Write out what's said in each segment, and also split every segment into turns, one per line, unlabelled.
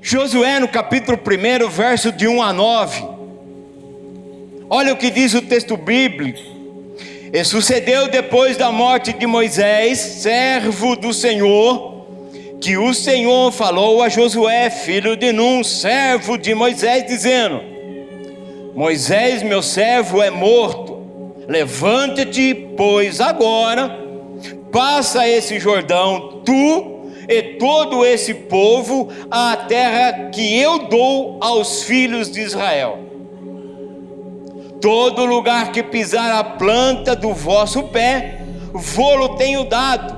Josué, no capítulo 1, verso de 1 a 9. Olha o que diz o texto bíblico. E sucedeu depois da morte de Moisés, servo do Senhor, que o Senhor falou a Josué, filho de Nun, servo de Moisés, dizendo: Moisés, meu servo, é morto. Levanta-te, pois, agora, passa esse Jordão, tu e todo esse povo, à terra que eu dou aos filhos de Israel. Todo lugar que pisar a planta do vosso pé, vô-lo tenho dado,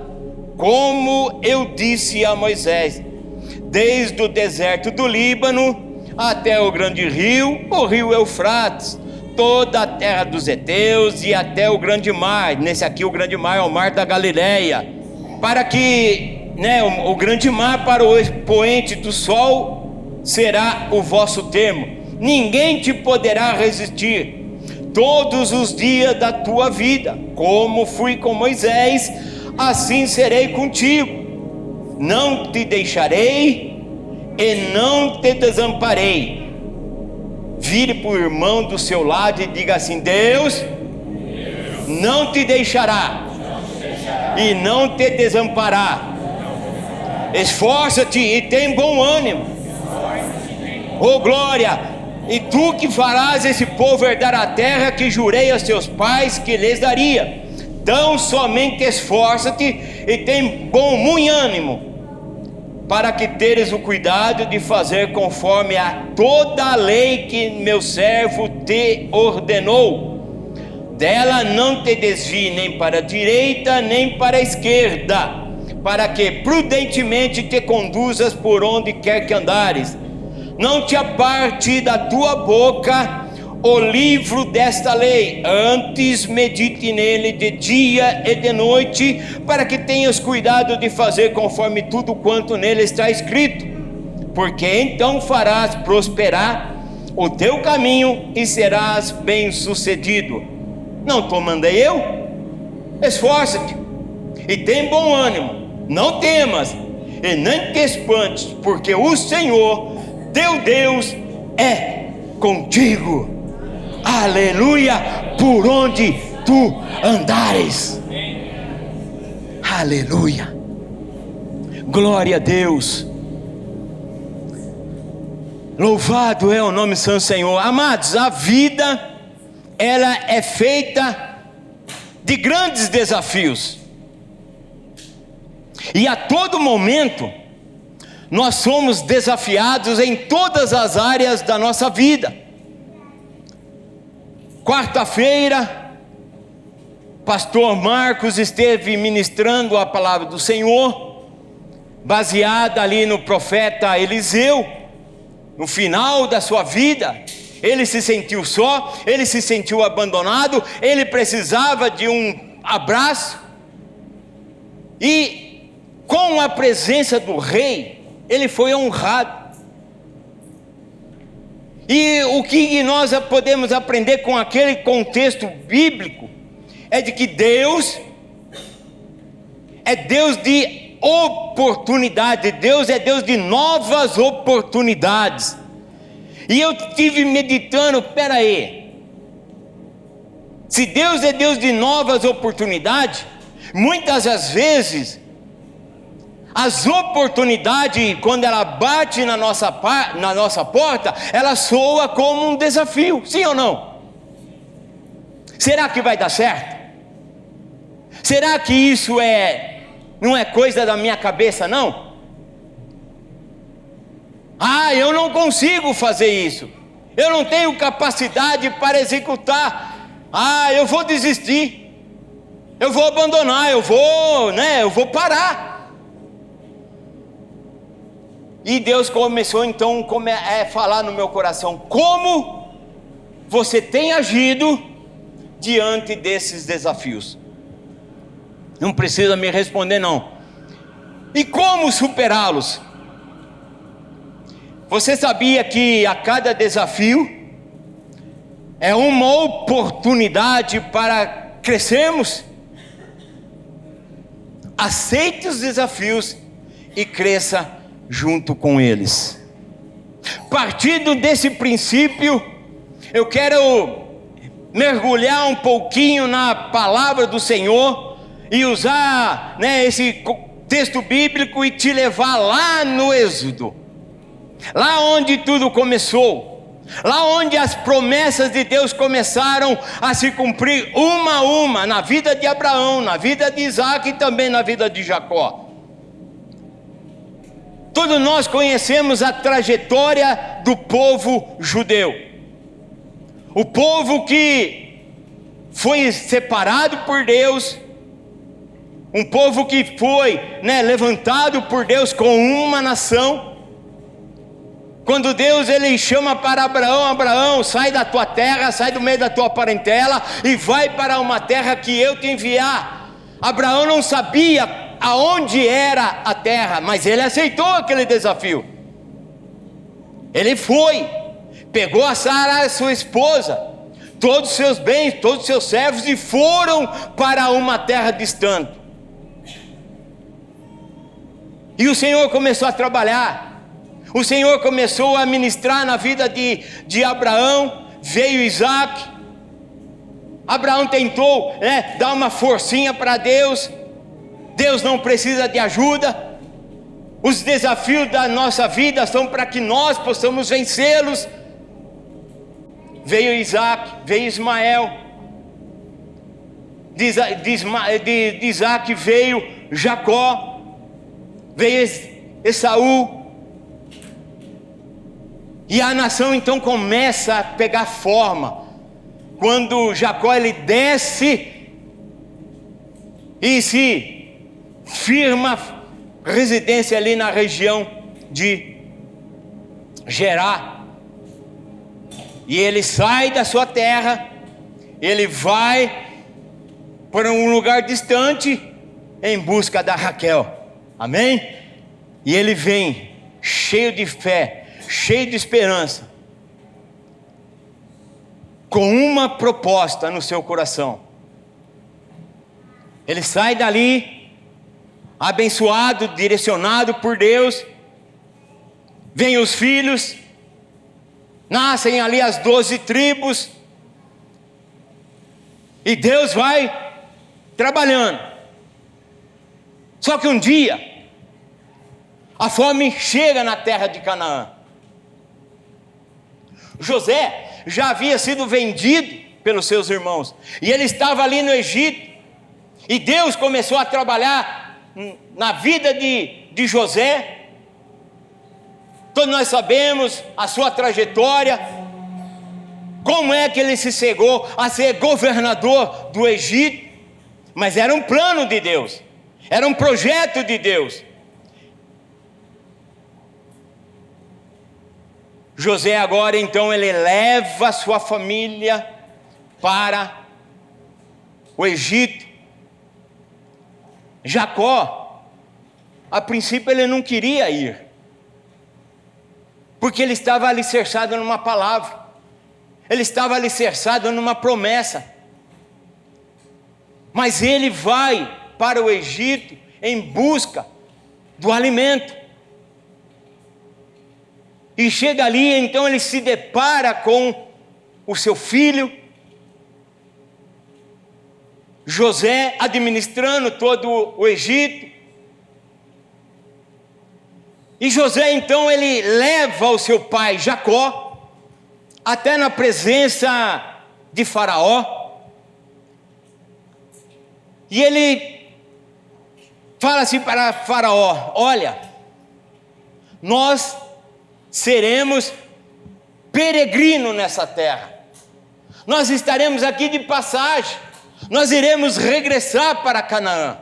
como eu disse a Moisés, desde o deserto do Líbano até o grande rio, o rio Eufrates, toda a terra dos heteus e até o grande mar. Nesse aqui o grande mar é o mar da Galileia, para que o grande mar para o expoente do sol será o vosso termo. Ninguém te poderá resistir todos os dias da tua vida. Como fui com Moisés, assim serei contigo. Não te deixarei e não te desamparei. Vire para o irmão do seu lado e diga assim: Deus não te deixará e não te desamparará. Esforça-te e tem bom ânimo. Oh glória! E tu que farás esse povo herdar a terra que jurei a seus pais que lhes daria. Então somente esforça-te e tem bom ânimo, para que teres o cuidado de fazer conforme a toda a lei que meu servo te ordenou. Dela não te desvie nem para a direita nem para a esquerda, para que prudentemente te conduzas por onde quer que andares. Não te aparte da tua boca o livro desta lei, antes medite nele de dia e de noite, para que tenhas cuidado de fazer conforme tudo quanto nele está escrito, porque então farás prosperar o teu caminho e serás bem sucedido. Não te mandei eu? Esforça-te e tem bom ânimo. Não temas e nem te espantes, porque o Senhor, teu Deus, é contigo. Aleluia, por onde tu andares. Aleluia, glória a Deus. Louvado é o nome do Santo Senhor. Amados, a vida, ela é feita de grandes desafios. E a todo momento nós somos desafiados em todas as áreas da nossa vida. Quarta-feira, pastor Marcos esteve ministrando a palavra do Senhor, baseada ali no profeta Eliseu. No final da sua vida, ele se sentiu só, ele se sentiu abandonado, ele precisava de um abraço, e com a presença do rei, ele foi honrado. E o que nós podemos aprender com aquele contexto bíblico é de que Deus é Deus de oportunidade. Deus é Deus de novas oportunidades. E eu estive meditando, peraí, se Deus é Deus de novas oportunidades, muitas das vezes as oportunidades, quando ela bate na nossa porta, ela soa como um desafio, sim ou não? Será que vai dar certo? Será que isso não é coisa da minha cabeça, não? Eu não consigo fazer isso, eu não tenho capacidade para executar, eu vou desistir, eu vou abandonar, eu vou parar. E Deus começou então a falar no meu coração, como você tem agido diante desses desafios? Não precisa me responder não. E como superá-los? Você sabia que a cada desafio é uma oportunidade para crescermos? Aceite os desafios e cresça junto com eles. partindo desse princípio, eu quero mergulhar um pouquinho na palavra do Senhor e usar, esse texto bíblico e te levar lá no Êxodo, lá onde tudo começou, lá onde as promessas de Deus começaram a se cumprir uma a uma, na vida de Abraão, na vida de Isaac e também na vida de Jacó. Todos nós conhecemos a trajetória do povo judeu, o povo que foi separado por Deus, um povo que foi levantado por Deus com uma nação. Quando Deus ele chama para Abraão: Abraão, sai da tua terra, sai do meio da tua parentela e vai para uma terra que eu te enviar. Abraão não sabia aonde era a terra, mas ele aceitou aquele desafio. Ele foi, pegou a Sara, sua esposa, todos os seus bens, todos os seus servos, e foram para uma terra distante. E o Senhor começou a trabalhar, o Senhor começou a ministrar na vida de Abraão. Veio Isaac. Abraão tentou dar uma forcinha para Deus. Deus não precisa de ajuda. Os desafios da nossa vida são para que nós possamos vencê-los. Veio Isaac, veio Ismael. De Isaac veio Jacó, veio Esaú. E a nação então começa a pegar forma. Quando Jacó ele desce e se firma residência ali na região de Gerar, e ele sai da sua terra, ele vai para um lugar distante em busca da Raquel, amém? E ele vem cheio de fé, cheio de esperança, com uma proposta no seu coração. Ele sai dali abençoado, direcionado por Deus. Vêm os filhos, nascem ali as 12 tribos, e Deus vai trabalhando. Só que um dia a fome chega na terra de Canaã. José já havia sido vendido pelos seus irmãos, e ele estava ali no Egito, e Deus começou a trabalhar na vida de José. Todos nós sabemos a sua trajetória, como é que ele se chegou a ser governador do Egito, mas era um plano de Deus, era um projeto de Deus. José agora então ele leva a sua família para o Egito. Jacó, a princípio ele não queria ir, porque ele estava alicerçado numa palavra, ele estava alicerçado numa promessa. Mas ele vai para o Egito em busca do alimento. E chega ali, então ele se depara com o seu filho, José, administrando todo o Egito. E José então ele leva o seu pai Jacó até na presença de Faraó. E ele fala assim para Faraó: olha, nós seremos peregrinos nessa terra, nós estaremos aqui de passagem, nós iremos regressar para Canaã.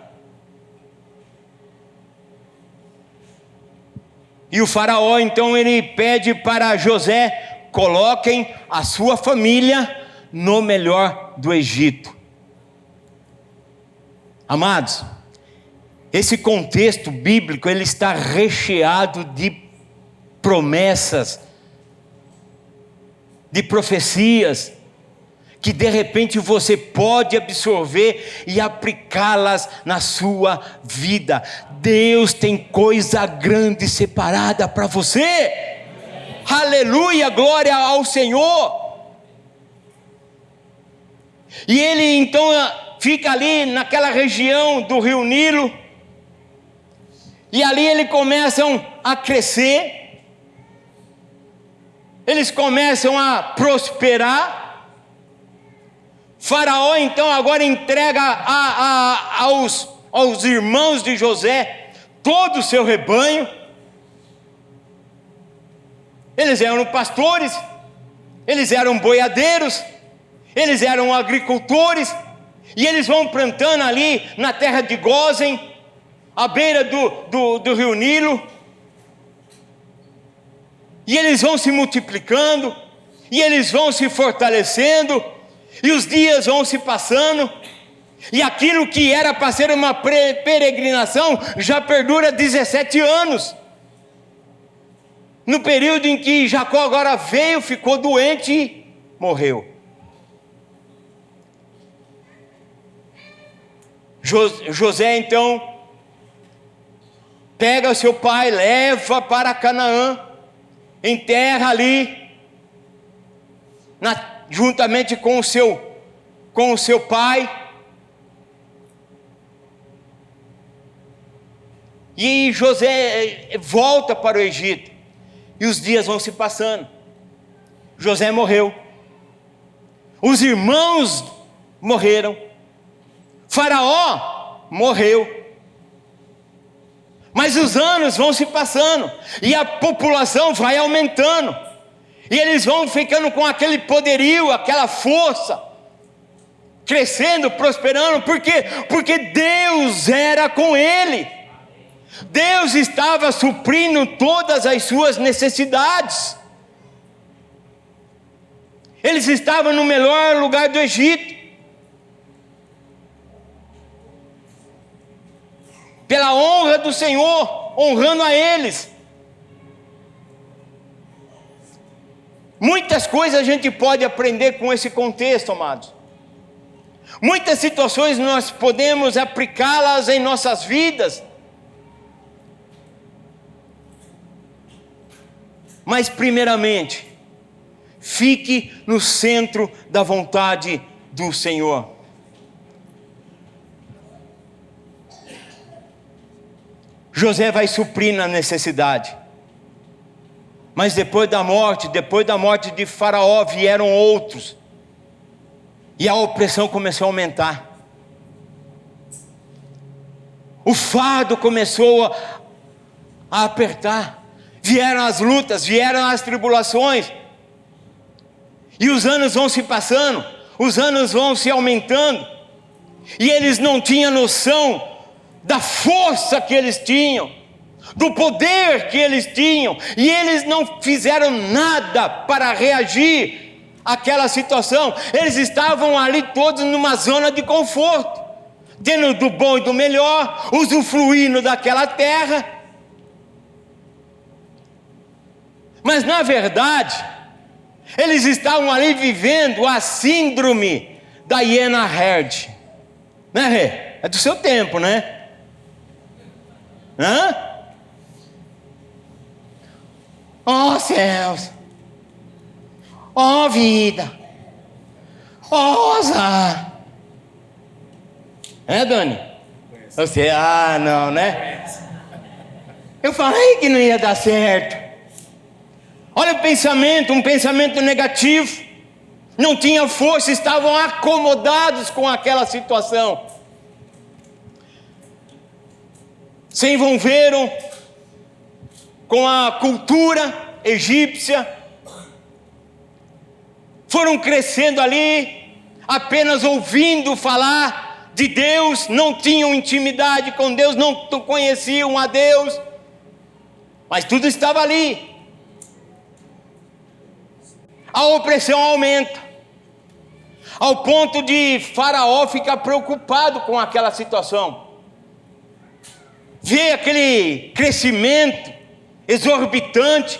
E o Faraó então ele pede para José: coloquem a sua família no melhor do Egito. Amados, esse contexto bíblico ele está recheado de promessas, de profecias, que de repente você pode absorver e aplicá-las na sua vida. Deus tem coisa grande separada para você. aleluia, glória ao Senhor. E ele então fica ali naquela região do rio Nilo, e ali eles começam a crescer, eles começam a prosperar. Faraó então agora entrega aos irmãos de José todo o seu rebanho. Eles eram pastores, eles eram boiadeiros, eles eram agricultores, e eles vão plantando ali na terra de Gósen, à beira do rio Nilo, e eles vão se multiplicando, e eles vão se fortalecendo, e os dias vão se passando, e aquilo que era para ser uma peregrinação já perdura 17 anos. No período em que Jacó agora veio, ficou doente e morreu. José então pega o seu pai, leva para Canaã, enterra ali, juntamente com o seu pai. E José volta para o Egito, e os dias vão se passando. José morreu, os irmãos morreram, Faraó morreu, mas os anos vão se passando, e a população vai aumentando, e eles vão ficando com aquele poderio, aquela força, crescendo, prosperando. Por quê? Porque Deus era com ele. Deus estava suprindo todas as suas necessidades. Eles estavam no melhor lugar do Egito, pela honra do Senhor, honrando a eles. Muitas coisas a gente pode aprender com esse contexto, amados. Muitas situações nós podemos aplicá-las em nossas vidas. Mas primeiramente, fique no centro da vontade do Senhor. José vai suprir na necessidade. Mas depois da morte de Faraó, vieram outros. E a opressão começou a aumentar. O fardo começou a apertar. Vieram as lutas, vieram as tribulações. E os anos vão se passando, os anos vão se aumentando. E eles não tinham noção da força que eles tinham, do poder que eles tinham. E eles não fizeram nada para reagir àquela situação. Eles estavam ali todos numa zona de conforto, tendo do bom e do melhor, usufruindo daquela terra. Mas na verdade, eles estavam ali vivendo a síndrome da hiena herd. Né, Rê? É do seu tempo, né? Hã? Oh céus, oh vida, oh azar. É, Dani? Você, não, né? Eu falei que não ia dar certo. Olha o pensamento, um pensamento negativo. Não tinha força, estavam acomodados com aquela situação. Se envolveram com a cultura egípcia. Foram crescendo ali, apenas ouvindo falar de Deus, não tinham intimidade com Deus, não conheciam a Deus. Mas tudo estava ali. A opressão aumenta, ao ponto de Faraó ficar preocupado com aquela situação. Vê aquele crescimento exorbitante,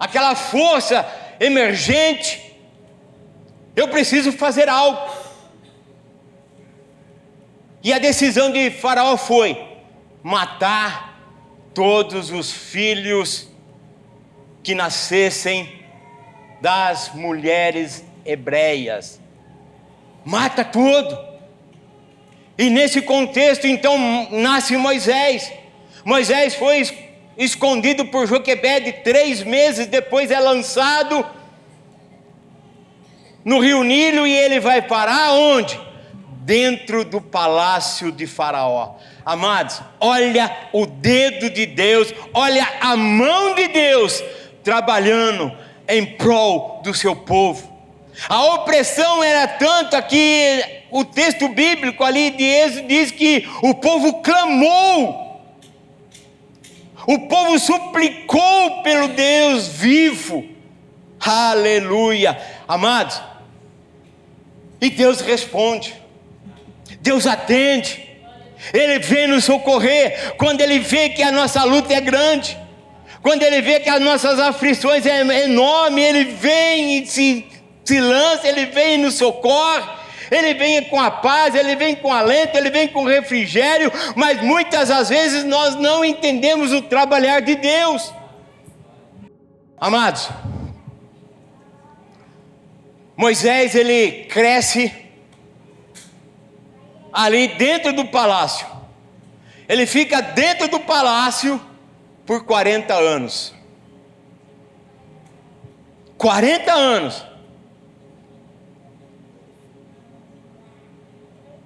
aquela força emergente. Eu preciso fazer algo. E a decisão de Faraó foi matar todos os filhos que nascessem das mulheres hebreias. Mata tudo. E nesse contexto então nasce Moisés. Moisés foi escondido por Joquebede 3 meses, depois é lançado no rio Nilo e ele vai parar onde? Dentro do palácio de Faraó. Amados, olha o dedo de Deus, olha a mão de Deus trabalhando em prol do seu povo. A opressão era tanta que o texto bíblico ali de Êxodo diz que o povo clamou, o povo suplicou pelo Deus vivo. Aleluia, amados. E Deus responde, Deus atende, Ele vem nos socorrer. Quando Ele vê que a nossa luta é grande, quando Ele vê que as nossas aflições é enorme, Ele vem e se lança, Ele vem e nos socorre. Ele vem com a paz, Ele vem com alento, Ele vem com refrigério. Mas muitas das vezes nós não entendemos o trabalhar de Deus. Amados, Moisés, ele cresce ali dentro do palácio. Ele fica dentro do palácio por 40 anos. 40 anos.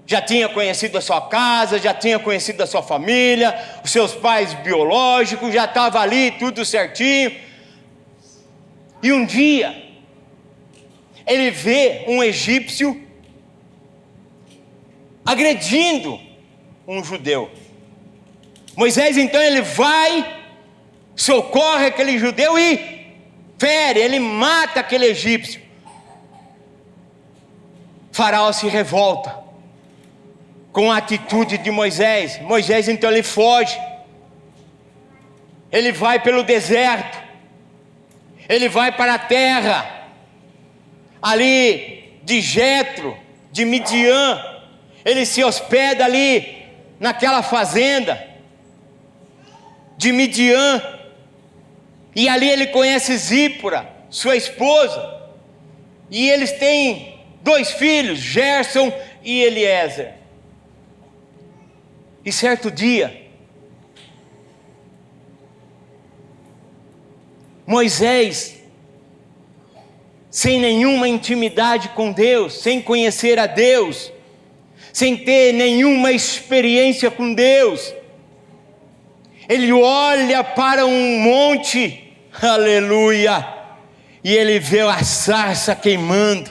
Já tinha conhecido a sua casa, já tinha conhecido a sua família, os seus pais biológicos, já estava ali tudo certinho. E um dia, ele vê um egípcio agredindo um judeu. Moisés então ele vai, socorre aquele judeu e fere, ele mata aquele egípcio. Faraó se revolta com a atitude de Moisés. Moisés então ele foge, ele vai pelo deserto, ele vai para a terra ali de Jetro, de Midian. Ele se hospeda ali naquela fazenda de Midian, e ali ele conhece Zípora, sua esposa, e eles têm 2 filhos, Gerson e Eliezer. E certo dia, Moisés, sem nenhuma intimidade com Deus, sem conhecer a Deus, sem ter nenhuma experiência com Deus, ele olha para um monte, aleluia, e ele vê a sarça queimando,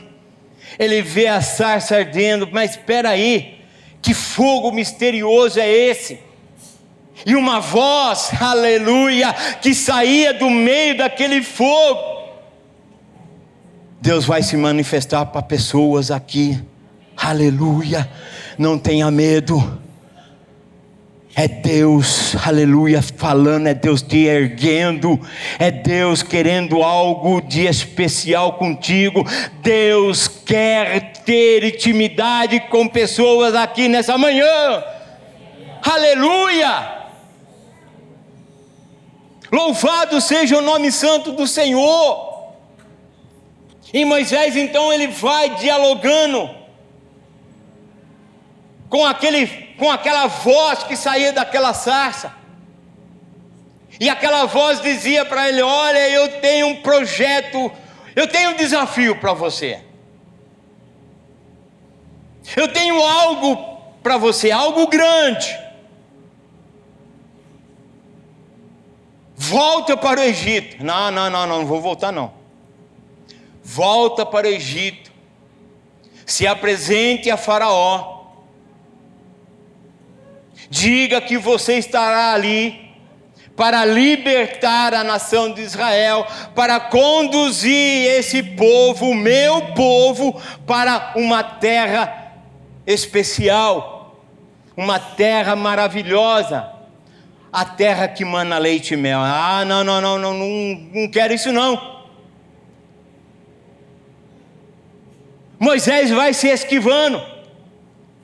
ele vê a sarça ardendo. Mas espera aí, que fogo misterioso é esse? E uma voz, aleluia, que saía do meio daquele fogo. Deus vai se manifestar para pessoas aqui, aleluia, não tenha medo. É Deus, aleluia, falando, é Deus te erguendo, é Deus querendo algo de especial contigo. Deus quer ter intimidade com pessoas aqui nessa manhã, aleluia. Louvado seja o nome santo do Senhor. E Moisés então ele vai dialogando com aquela voz que saía daquela sarça. E aquela voz dizia para ele: olha, eu tenho um projeto, eu tenho um desafio para você. Eu tenho algo para você, algo grande. Volta para o Egito. Não vou voltar não. Volta para o Egito. Se apresente a Faraó. Diga que você estará ali para libertar a nação de Israel, para conduzir esse povo, meu povo, para uma terra especial, uma terra maravilhosa, a terra que mana leite e mel. Não quero isso não. Moisés vai se esquivando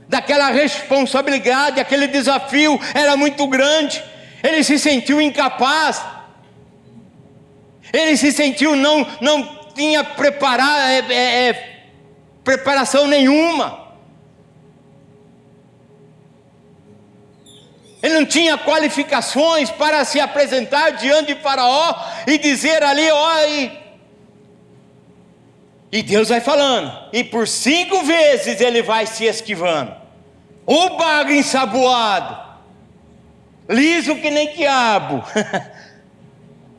daquela responsabilidade, aquele desafio era muito grande, ele se sentiu incapaz, Ele se sentiu, não tinha preparação nenhuma. Ele não tinha qualificações para se apresentar diante de Faraó e dizer ali, e Deus vai falando, e por 5 vezes ele vai se esquivando. O bagre ensaboado, liso que nem quiabo,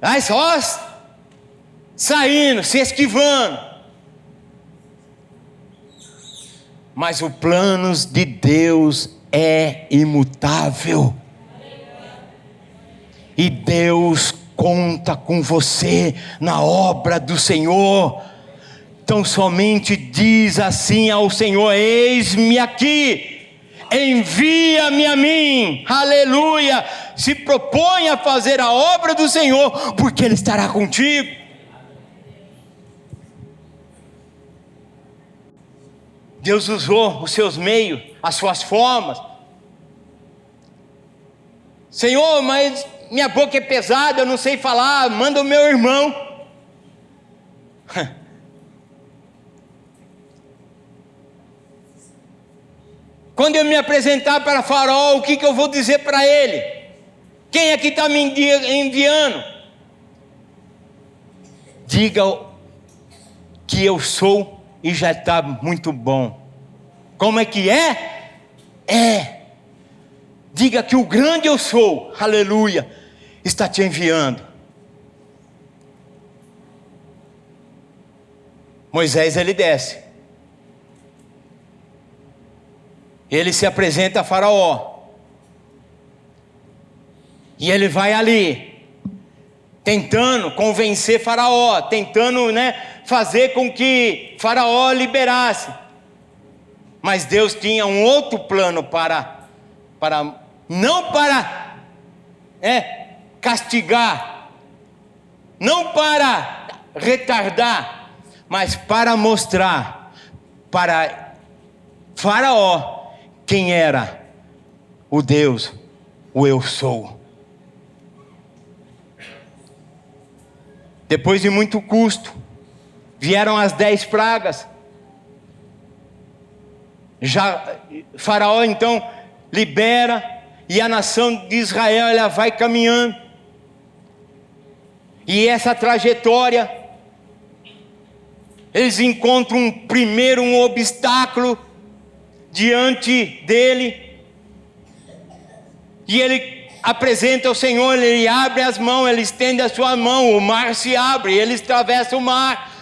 aí só saindo, se esquivando. Mas o plano de Deus é imutável. E Deus conta com você na obra do Senhor. Então somente diz assim ao Senhor: eis-me aqui, envia-me a mim. Aleluia. Se propõe a fazer a obra do Senhor, porque Ele estará contigo. Deus usou os seus meios, as suas formas. Senhor, mas minha boca é pesada, eu não sei falar, manda o meu irmão. Quando eu me apresentar para Faraó, o que eu vou dizer para ele? Quem é que está me enviando? Diga que eu sou e já está muito bom. Como é que é? Diga que o grande eu sou, aleluia, está te enviando. Moisés, ele desce. Ele se apresenta a Faraó. E ele vai ali, tentando convencer Faraó, tentando, fazer com que Faraó liberasse. Mas Deus tinha um outro plano não para castigar, não para retardar, mas para mostrar para Faraó quem era o Deus, o eu sou. Depois de muito custo, vieram as 10 pragas. Faraó então libera, e a nação de Israel ela vai caminhando. E essa trajetória, eles encontram primeiro um obstáculo diante dele, e ele apresenta ao Senhor, ele abre as mãos, ele estende a sua mão, o mar se abre, eles atravessam o mar.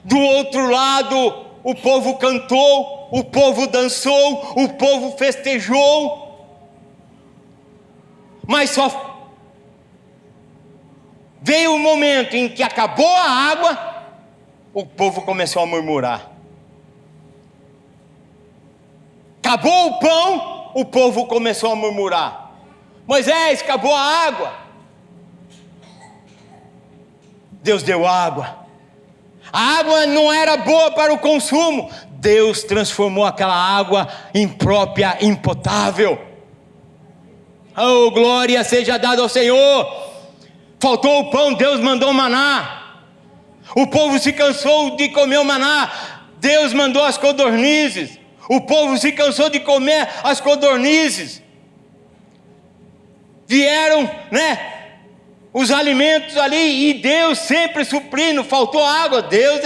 Do outro lado, o povo cantou, o povo dançou, o povo festejou. Mas só veio o momento em que acabou a água, o povo começou a murmurar. Acabou o pão, o povo começou a murmurar. Moisés, acabou a água. Deus deu água. A água não era boa para o consumo. Deus transformou aquela água imprópria, impotável. Oh, glória seja dada ao Senhor. Faltou o pão, Deus mandou maná. O povo se cansou de comer o maná, Deus mandou as codornizes. O povo se cansou de comer as codornizes. Vieram, os alimentos ali, e Deus sempre suprindo. Faltou água, Deus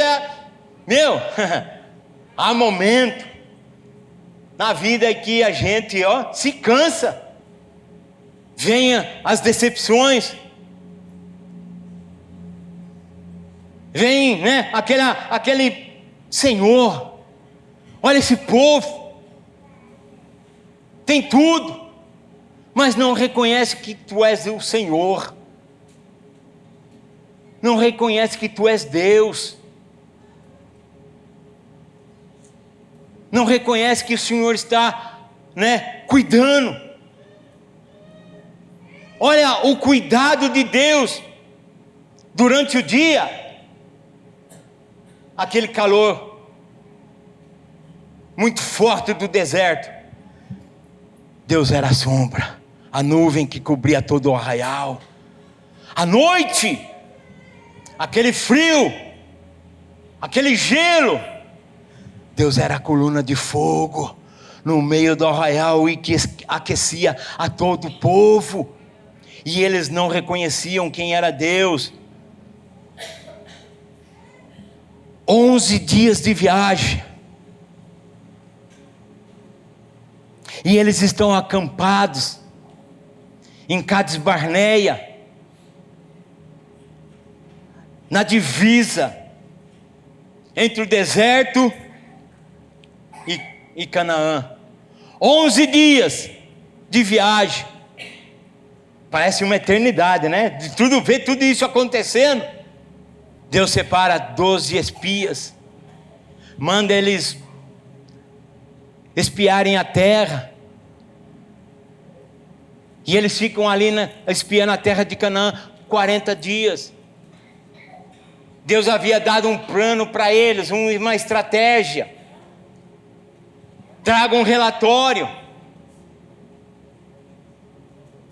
há momento na vida que a gente se cansa. Venha as decepções, vem aquele Senhor, olha esse povo, tem tudo, mas não reconhece que Tu és o Senhor, não reconhece que Tu és Deus, não reconhece que o Senhor está cuidando. Olha o cuidado de Deus durante o dia, aquele calor muito forte do deserto. Deus era a sombra, a nuvem que cobria todo o arraial. À noite, aquele frio, aquele gelo. Deus era a coluna de fogo no meio do arraial e que aquecia a todo o povo. E eles não reconheciam quem era Deus. 11 dias de viagem. E eles estão acampados em Cades Barneia, na divisa entre o deserto e Canaã. 11 dias de viagem. Parece uma eternidade, né? De ver tudo isso acontecendo. Deus separa 12 espias, manda eles espiarem a terra, e eles ficam ali espiando a terra de Canaã 40 dias. Deus havia dado um plano para eles, uma estratégia. Traga um relatório.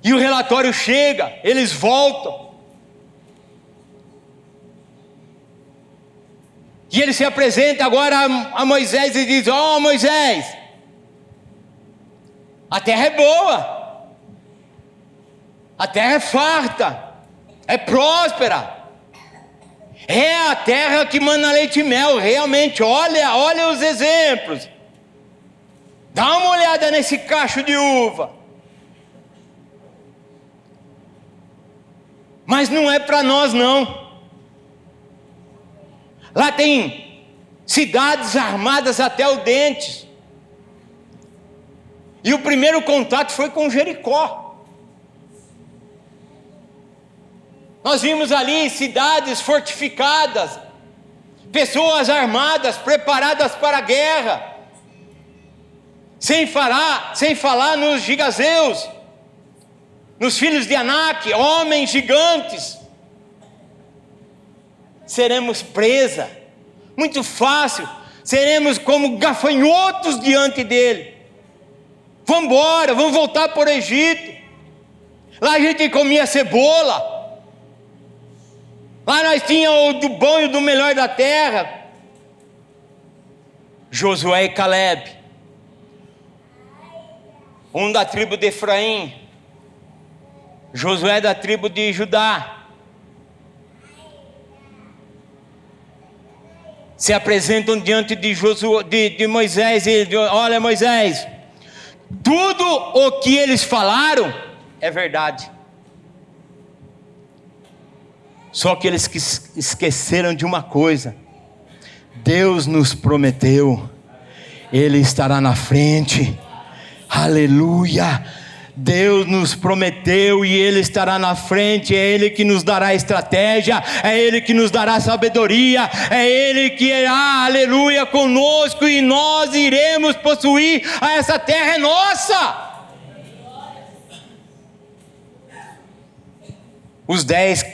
E o relatório chega, eles voltam. E ele se apresenta agora a Moisés e diz: ó, Moisés, a terra é boa, a terra é farta, é próspera, é a terra que mana leite e mel. Realmente, olha os exemplos. Dá uma olhada nesse cacho de uva. Mas não é para nós não. Lá tem cidades armadas até os dentes. E o primeiro contato foi com Jericó. Nós vimos ali cidades fortificadas, pessoas armadas, preparadas para a guerra. Sem falar nos gigazeus, nos filhos de Anak, homens gigantes. Seremos presa, muito fácil, seremos como gafanhotos diante dele. Vamos embora, vamos voltar para o Egito. Lá a gente comia cebola, lá nós tínhamos o do bom e o do melhor da terra. Josué e Caleb, um da tribo de Efraim, Josué da tribo de Judá, se apresentam diante de Moisés e dizem: olha, Moisés, tudo o que eles falaram é verdade, só que eles esqueceram de uma coisa: Deus nos prometeu, Ele estará na frente. Aleluia! Deus nos prometeu e Ele estará na frente. É Ele que nos dará estratégia, é Ele que nos dará sabedoria, é Ele que irá, aleluia, conosco, e nós iremos possuir essa terra. É nossa. Os 10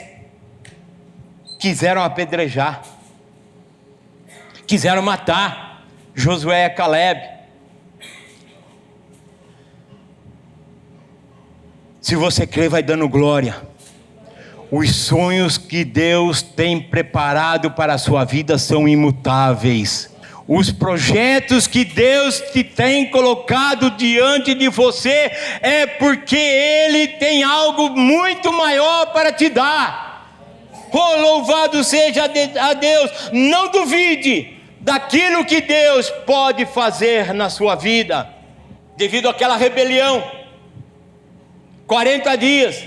quiseram apedrejar, quiseram matar Josué e Caleb. Se você crê, vai dando glória. Os sonhos que Deus tem preparado para a sua vida são imutáveis. Os projetos que Deus te tem colocado diante de você é porque Ele tem algo muito maior para te dar. Oh, louvado seja a Deus. Não duvide daquilo que Deus pode fazer na sua vida. Devido àquela rebelião, 40 dias,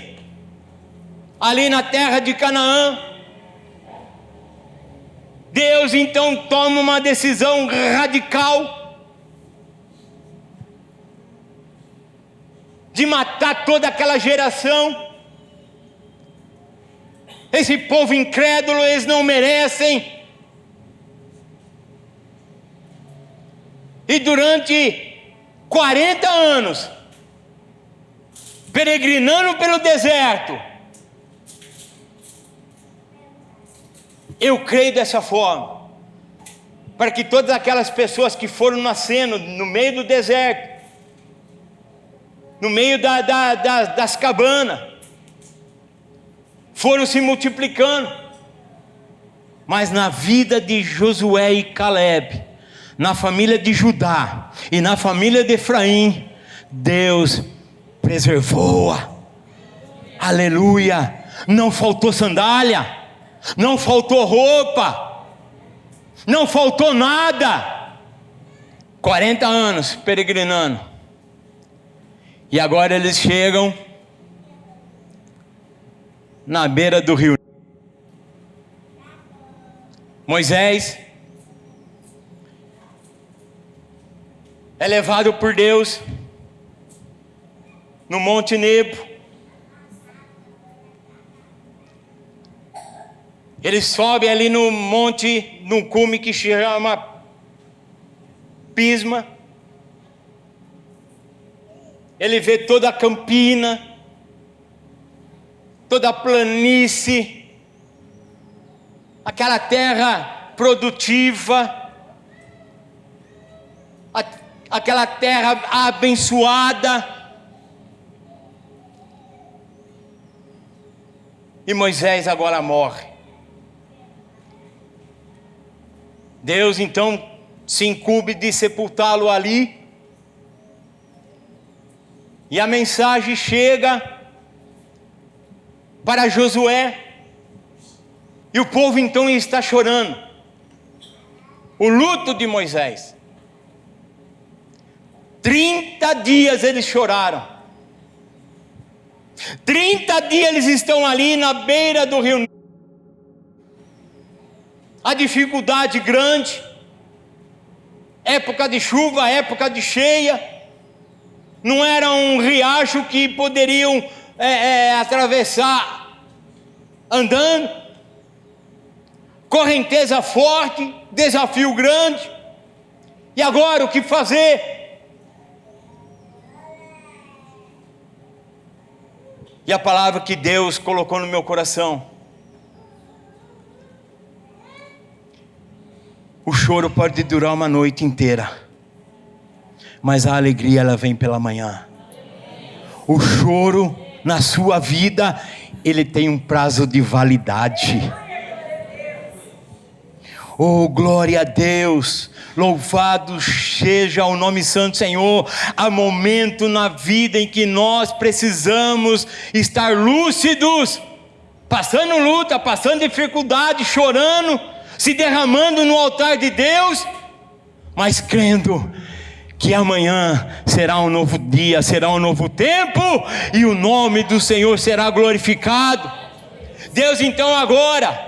ali na terra de Canaã, Deus então toma uma decisão radical, de matar toda aquela geração. Esse povo incrédulo, eles não merecem. E durante 40 anos, peregrinando pelo deserto, eu creio dessa forma, para que todas aquelas pessoas que foram nascendo no meio do deserto, no meio das cabanas, foram se multiplicando, Mas na vida de Josué e Calebe, na família de Judá e na família de Efraim, Deus preservou-a. Aleluia. Não faltou sandália, não faltou roupa, não faltou nada. 40 anos peregrinando, e agora eles chegam na beira do rio. Moisés é levado por Deus no Monte Nebo. Ele sobe ali no monte, num cume que se chama Pisma. Ele vê toda a campina, toda a planície, aquela terra produtiva, aquela terra abençoada. E Moisés agora morre. Deus então se incumbe de sepultá-lo ali. E a mensagem chega para Josué. E o povo então está chorando. O luto de Moisés. 30 dias eles choraram. 30 dias eles estão ali na beira do rio. A dificuldade grande. Época de chuva, época de cheia. Não era um riacho que poderiam atravessar andando. Correnteza forte, desafio grande. E agora o que fazer? E a palavra que Deus colocou no meu coração: o choro pode durar uma noite inteira, mas a alegria ela vem pela manhã. O choro na sua vida, ele tem um prazo de validade. Oh, glória a Deus, louvado seja o nome santo do Senhor. Há momento na vida em que nós precisamos estar lúcidos, passando luta, passando dificuldade, chorando, se derramando no altar de Deus, mas crendo que amanhã será um novo dia, será um novo tempo, e o nome do Senhor será glorificado. Deus então agora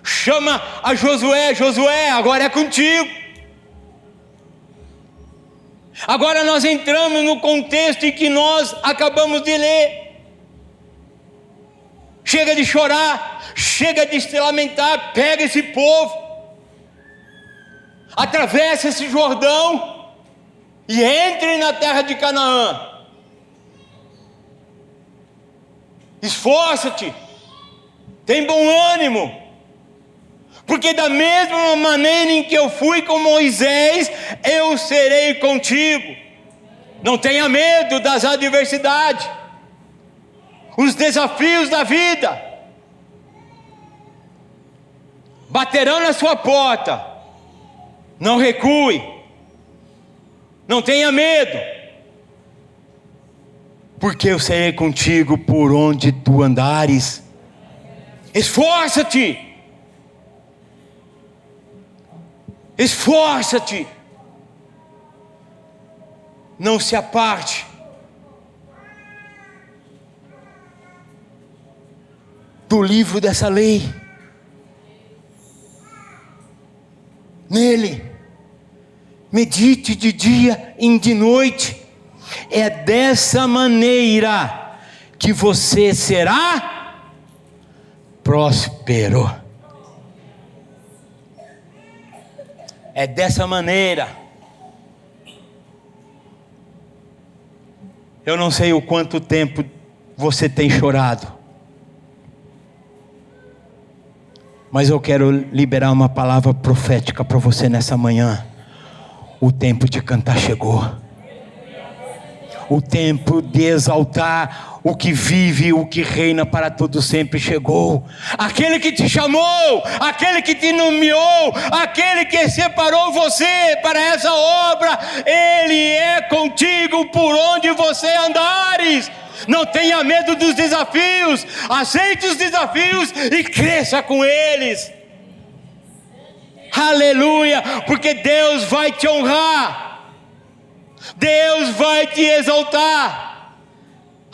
chama a Josué: Josué, agora é contigo. Agora nós entramos no contexto em que nós acabamos de ler. Chega de chorar, chega de se lamentar. Pega esse povo, atravessa esse Jordão e entre na terra de Canaã. Esforça-te, tem bom ânimo, porque da mesma maneira em que eu fui com Moisés, eu serei contigo. Não tenha medo das adversidades, os desafios da vida baterão na sua porta. Não recue, não tenha medo, porque eu serei contigo por onde tu andares. Esforça-te, esforça-te, não se aparte do livro dessa lei. Nele medite de dia e de noite. É dessa maneira que você será próspero. É dessa maneira. Eu não sei o quanto tempo você tem chorado, mas eu quero liberar uma palavra profética para você nessa manhã. O tempo de cantar chegou. O tempo de exaltar o que vive, o que reina para todo sempre chegou. Aquele que te chamou, aquele que te nomeou, aquele que separou você para essa obra, Ele é contigo por onde você andares. Não tenha medo dos desafios, aceite os desafios e cresça com eles. Aleluia, porque Deus vai te honrar, Deus vai te exaltar,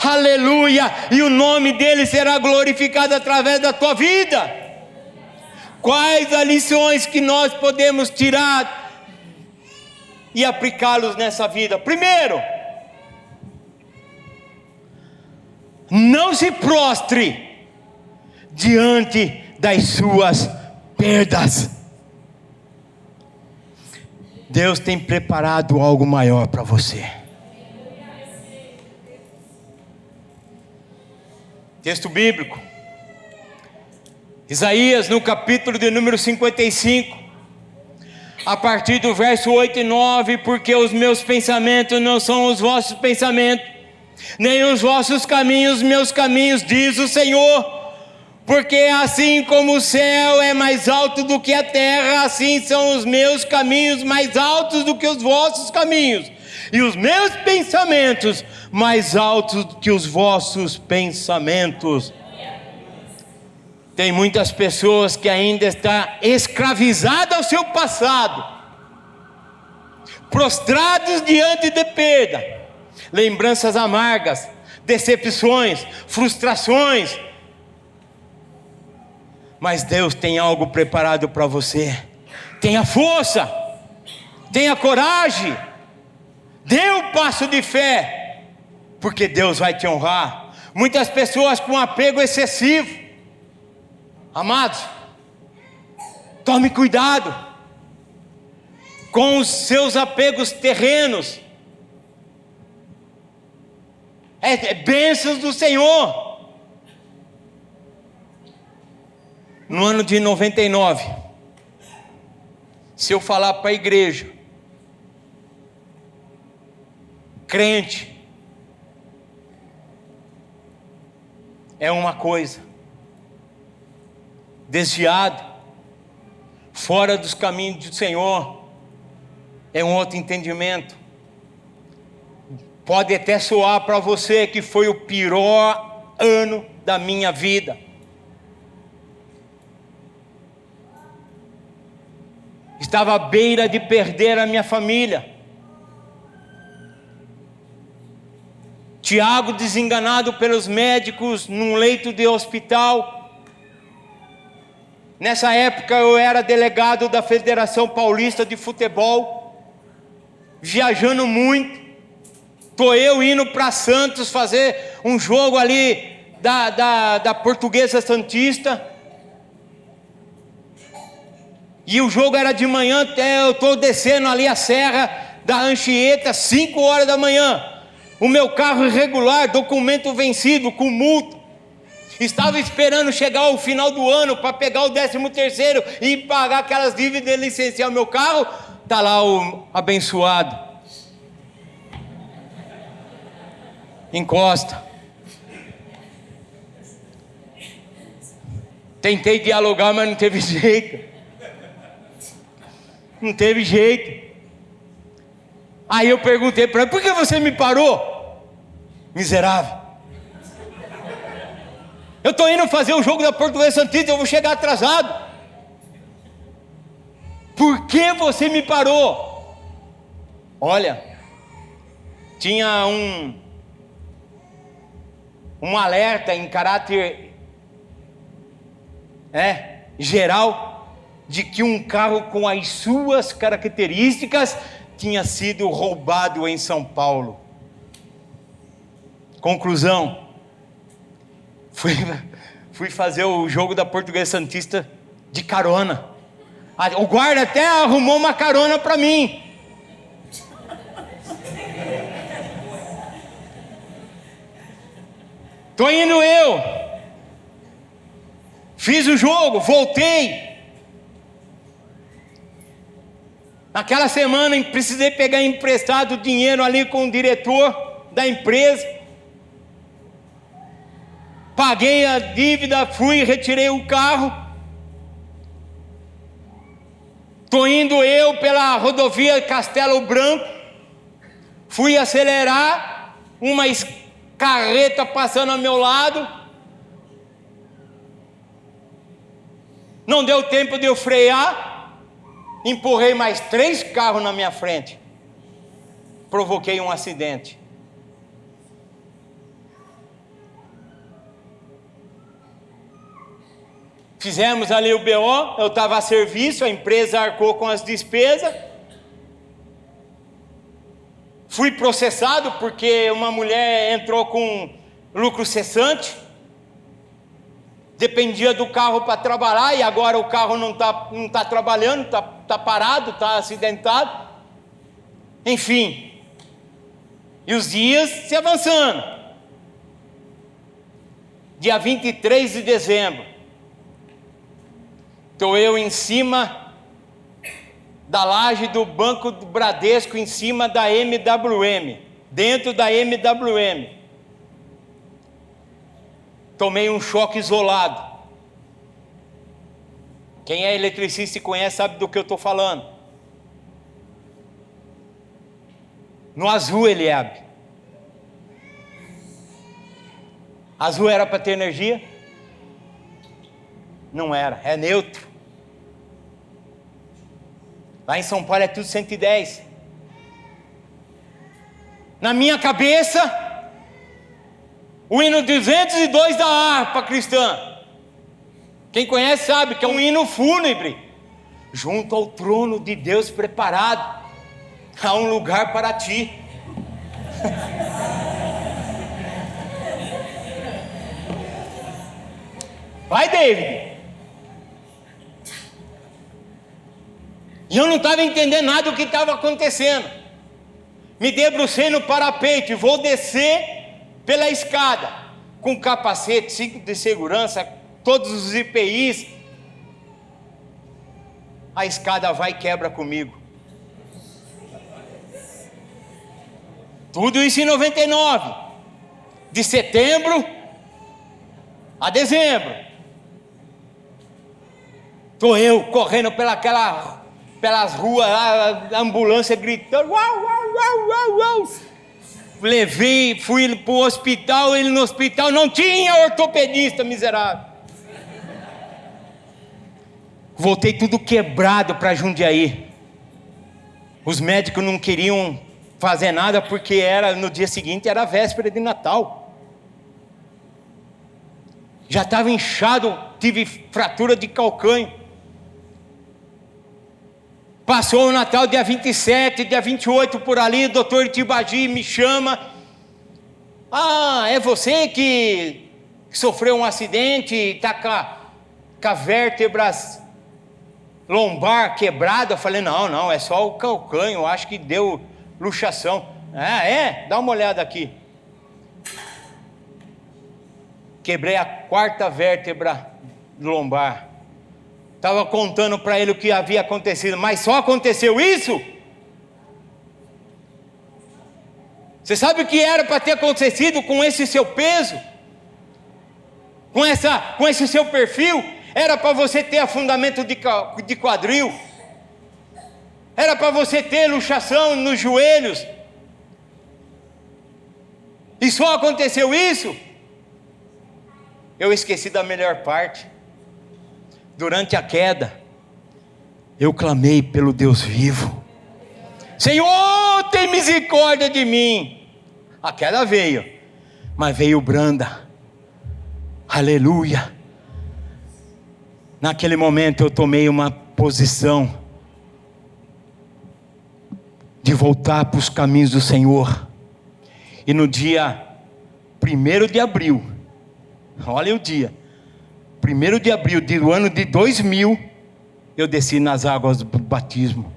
aleluia, e o nome dele será glorificado através da tua vida. Quais as lições que nós podemos tirar e aplicá-los nessa vida? Primeiro, não se prostre diante das suas perdas. Deus tem preparado algo maior para você. Texto bíblico, Isaías no capítulo de número 55, a partir do verso 8 e 9, porque os meus pensamentos não são os vossos pensamentos, nem os vossos caminhos, meus caminhos, diz o Senhor. Porque assim como o céu é mais alto do que a terra, assim são os meus caminhos mais altos do que os vossos caminhos, e os meus pensamentos mais altos do que os vossos pensamentos. Tem muitas pessoas que ainda estão escravizadas ao seu passado, prostrados diante de perda, lembranças amargas, decepções, frustrações. Mas Deus tem algo preparado para você. Tenha força, tenha coragem, dê um passo de fé, porque Deus vai te honrar. Muitas pessoas com apego excessivo, amados, tome cuidado com os seus apegos terrenos. É bênçãos do Senhor. No ano de 99, se eu falar para a igreja, crente é uma coisa, desviado, fora dos caminhos do Senhor, é um outro entendimento. Pode até soar para você que foi o pior ano da minha vida. Estava à beira de perder a minha família. Tiago desenganado pelos médicos num leito de hospital. Nessa época eu era delegado da Federação Paulista de Futebol, viajando muito. Estou eu indo para Santos fazer um jogo ali da Portuguesa Santista. E o jogo era de manhã, até eu estou descendo ali a serra da Anchieta, 5 horas da manhã. O meu carro irregular, documento vencido, com multa. Estava esperando chegar o final do ano para pegar o 13º e pagar aquelas dívidas e licenciar o meu carro. Está lá o abençoado. Encosta. Tentei dialogar, mas não teve jeito. Não teve jeito. Aí eu perguntei para ele: por que você me parou? Miserável. Eu estou indo fazer o jogo da Portuguesa Santista, eu vou chegar atrasado. Por que você me parou? Olha, tinha um alerta em caráter geral, de que um carro com as suas características tinha sido roubado em São Paulo. Conclusão, fui fazer o jogo da Portuguesa Santista de carona. O guarda até arrumou uma carona para mim. Tô indo eu. Fiz o jogo, voltei. Naquela semana precisei pegar emprestado dinheiro ali com o diretor da empresa. Paguei a dívida, fui, retirei o carro. Estou indo eu pela rodovia Castelo Branco. Fui acelerar, uma carreta passando ao meu lado. Não deu tempo de eu frear. Empurrei mais 3 carros na minha frente. Provoquei um acidente. Fizemos ali o BO, eu estava a serviço, a empresa arcou com as despesas. Fui processado porque uma mulher entrou com lucro cessante. Dependia do carro para trabalhar e agora o carro não tá trabalhando, tá parado, está acidentado. Enfim, e os dias se avançando. Dia 23 de dezembro. Estou eu em cima da laje do Banco do Bradesco, em cima da MWM, dentro da MWM. Tomei um choque isolado. Quem é eletricista e conhece sabe do que eu estou falando. No azul, Eliabe. Azul era para ter energia? Não era, é neutro. Lá em São Paulo é tudo 110. Na minha cabeça, o hino 202 da harpa cristã. Quem conhece sabe que é um hino fúnebre. Junto ao trono de Deus preparado, há um lugar para ti. Vai, David. E eu não estava entendendo nada do que estava acontecendo. Me debrucei no parapeito e vou descer pela escada, com capacete, cinto de segurança, todos os EPIs. A escada vai e quebra comigo. Tudo isso em 99. De setembro a dezembro. Estou eu correndo pelas ruas, a ambulância gritando, uau, uau, uau, uau, uau. Levei, fui para o hospital, ele no hospital não tinha ortopedista, miserável. Voltei tudo quebrado para Jundiaí. Os médicos não queriam fazer nada porque no dia seguinte era a véspera de Natal. Já estava inchado, tive fratura de calcânio. Passou o Natal, dia 27, dia 28 por ali, o doutor Tibagi me chama. Ah, é você que sofreu um acidente, está com a vértebras lombar quebrada? Eu falei, não, é só o calcânio, acho que deu luxação. Ah, é? Dá uma olhada aqui. Quebrei a 4ª vértebra lombar. Estava contando para ele o que havia acontecido, mas só aconteceu isso? Você sabe o que era para ter acontecido com esse seu peso? Com esse seu perfil? Era para você ter afundamento de quadril. Era para você ter luxação nos joelhos. E só aconteceu isso? Eu esqueci da melhor parte. Durante a queda, eu clamei pelo Deus vivo. Senhor, tem misericórdia de mim. A queda veio, mas veio branda. Aleluia. Naquele momento eu tomei uma posição de voltar para os caminhos do Senhor. E no dia 1º de abril, olha o dia, 1º de abril do ano de 2000, eu desci nas águas do batismo.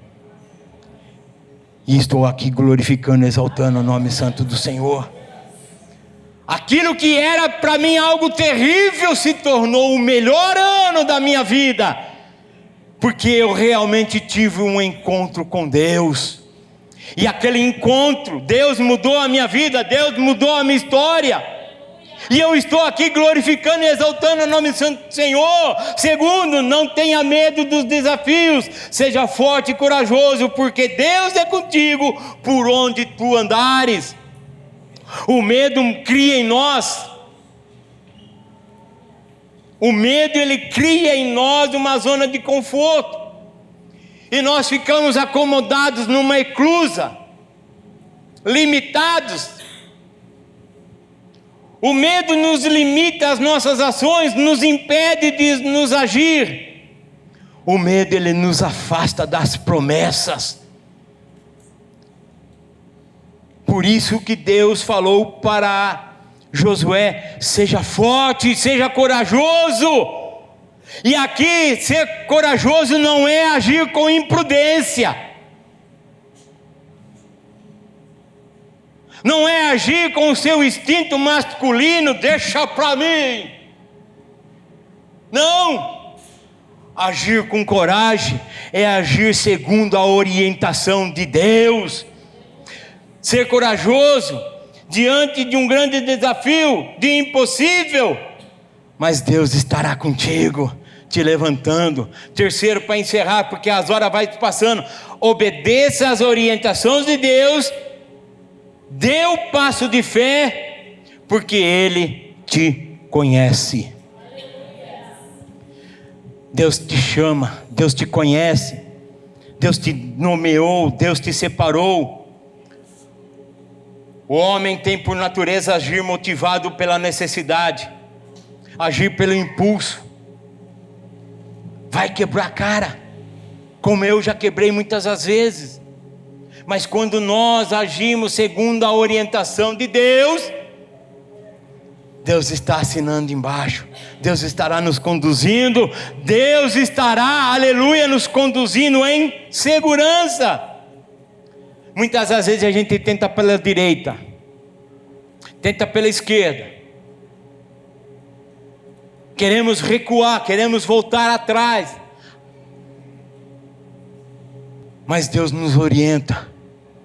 E estou aqui glorificando, exaltando o nome santo do Senhor. Aquilo que era para mim algo terrível se tornou o melhor ano da minha vida. Porque eu realmente tive um encontro com Deus. E aquele encontro, Deus mudou a minha vida, Deus mudou a minha história. E eu estou aqui glorificando e exaltando o nome do Senhor. Segundo, não tenha medo dos desafios, seja forte e corajoso, porque Deus é contigo por onde tu andares. O medo cria em nós. O medo, ele cria em nós uma zona de conforto. E nós ficamos acomodados numa eclusa, limitados. O medo nos limita as nossas ações, nos impede de nos agir. O medo, ele nos afasta das promessas. Por isso que Deus falou para Josué: seja forte, seja corajoso. E aqui, ser corajoso não é agir com imprudência, não é agir com o seu instinto masculino, deixa para mim. Não, agir com coragem é agir segundo a orientação de Deus. Ser corajoso diante de um grande desafio, de impossível, mas Deus estará contigo, te levantando. Terceiro, para encerrar, porque as horas vão passando, obedeça às orientações de Deus, dê o passo de fé, porque Ele te conhece. Deus te chama, Deus te conhece, Deus te nomeou, Deus te separou. O homem tem por natureza agir motivado pela necessidade, agir pelo impulso. Vai quebrar a cara, como eu já quebrei muitas das vezes. Mas quando nós agimos segundo a orientação de Deus, Deus está assinando embaixo, Deus estará nos conduzindo, Deus estará, aleluia, nos conduzindo em segurança. Muitas das vezes a gente tenta pela direita, tenta pela esquerda, queremos recuar, queremos voltar atrás, mas Deus nos orienta,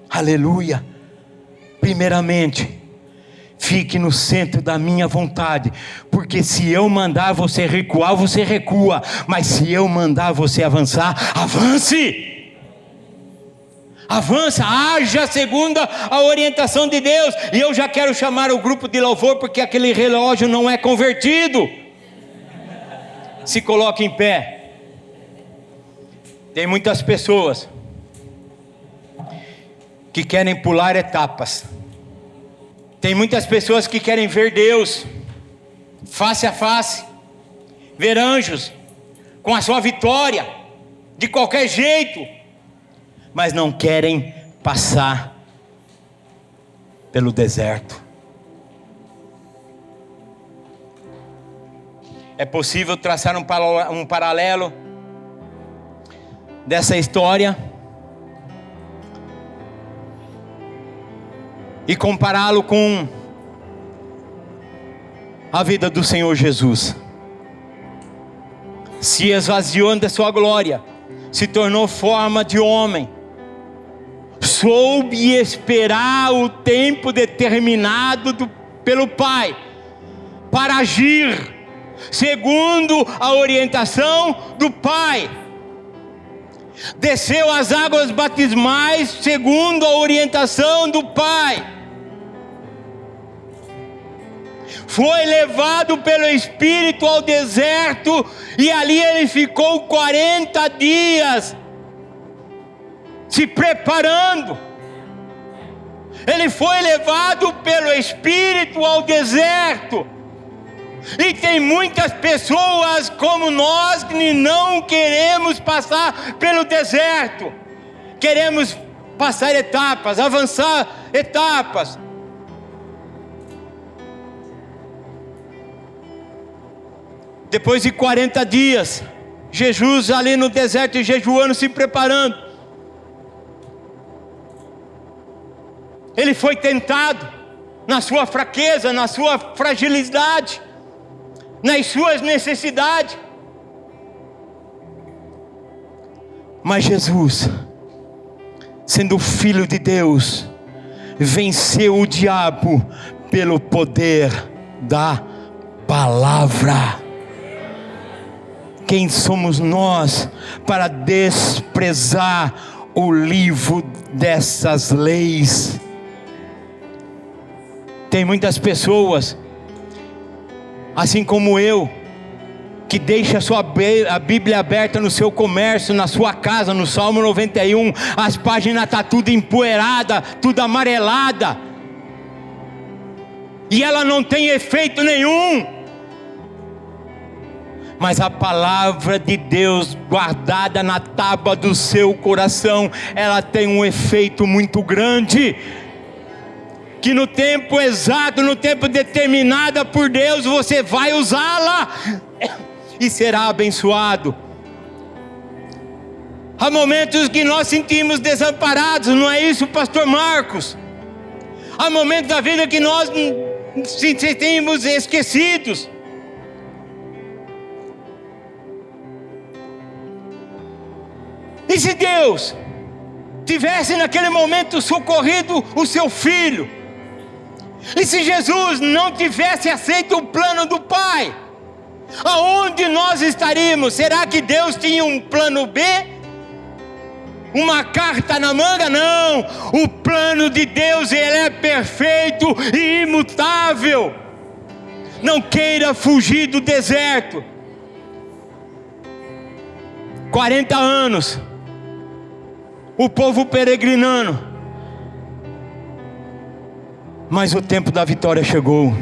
aleluia. Primeiramente, fique no centro da minha vontade, porque se eu mandar você recuar, você recua, mas se eu mandar você avançar, avance. Avança, haja segundo a orientação de Deus. E eu já quero chamar o grupo de louvor, porque aquele relógio não é convertido. Se coloque em pé. Tem muitas pessoas que querem pular etapas. Tem muitas pessoas que querem ver Deus face a face, ver anjos com a sua vitória de qualquer jeito, mas não querem passar pelo deserto. É possível traçar um paralelo dessa história e compará-lo com a vida do Senhor Jesus. Se esvaziou da sua glória, se tornou forma de homem, soube esperar o tempo determinado pelo Pai, para agir segundo a orientação do Pai. Desceu as águas batismais segundo a orientação do Pai. Foi levado pelo Espírito ao deserto, e ali ele ficou 40 dias se preparando. Ele foi levado pelo Espírito ao deserto. E tem muitas pessoas como nós que não queremos passar pelo deserto. Queremos passar etapas, avançar etapas. Depois de 40 dias, Jesus ali no deserto, jejuando, se preparando. Ele foi tentado na sua fraqueza, na sua fragilidade, nas suas necessidades. Mas Jesus sendo filho de Deus, venceu o diabo pelo poder da palavra. Quem somos nós para desprezar o livro dessas leis? Tem muitas pessoas, assim como eu, que deixa a Bíblia aberta no seu comércio, na sua casa, no Salmo 91, as páginas estão tudo empoeirada, tudo amarelada, e ela não tem efeito nenhum. Mas a palavra de Deus guardada na tábua do seu coração, ela tem um efeito muito grande, que no tempo exato, no tempo determinado por Deus, você vai usá-la e será abençoado. Há momentos que nós sentimos desamparados, não é isso, pastor Marcos? Há momentos da vida que nós nos sentimos esquecidos. E se Deus tivesse naquele momento socorrido o seu filho? E se Jesus não tivesse aceito o plano do Pai? Aonde nós estaríamos? Será que Deus tinha um plano B? Uma carta na manga? Não, o plano de Deus, ele é perfeito e imutável. Não queira fugir do deserto. 40 anos, o povo peregrinando, mas o tempo da vitória chegou.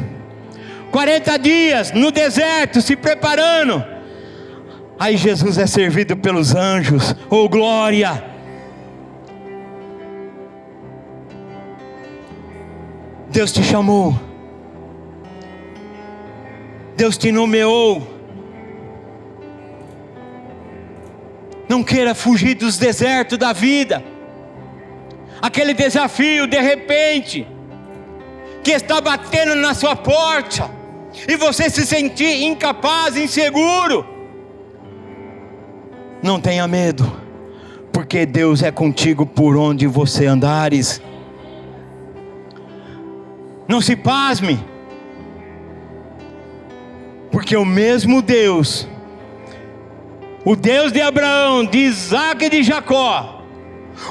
40 dias no deserto, se preparando. Aí Jesus é servido pelos anjos. Oh glória! Deus te chamou, Deus te nomeou. Não queira fugir dos desertos da vida. Aquele desafio de repente que está batendo na sua porta, e você se sentir incapaz, inseguro. Não tenha medo, porque Deus é contigo por onde você andares. Não se pasme, porque o mesmo Deus, o Deus de Abraão, de Isaac e de Jacó,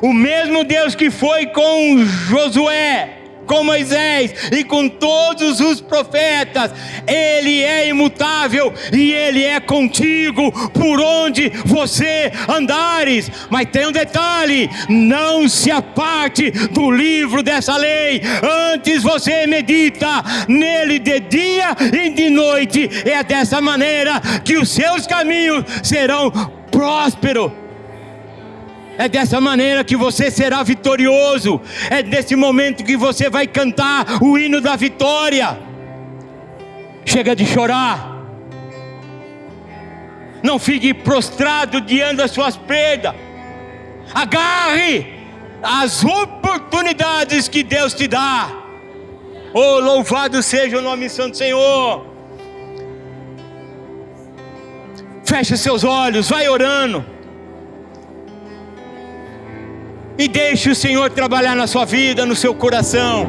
o mesmo Deus que foi com Josué, com Moisés e com todos os profetas, Ele é imutável e Ele é contigo por onde você andares. Mas tem um detalhe: não se aparte do livro dessa lei, antes você medita nele de dia e de noite. É dessa maneira que os seus caminhos serão prósperos. É dessa maneira que você será vitorioso. É nesse momento que você vai cantar o hino da vitória. Chega de chorar. Não fique prostrado diante das suas perdas. Agarre as oportunidades que Deus te dá. Oh, louvado seja o nome santo do Senhor. Feche seus olhos, vai orando. E deixe o Senhor trabalhar na sua vida, no seu coração.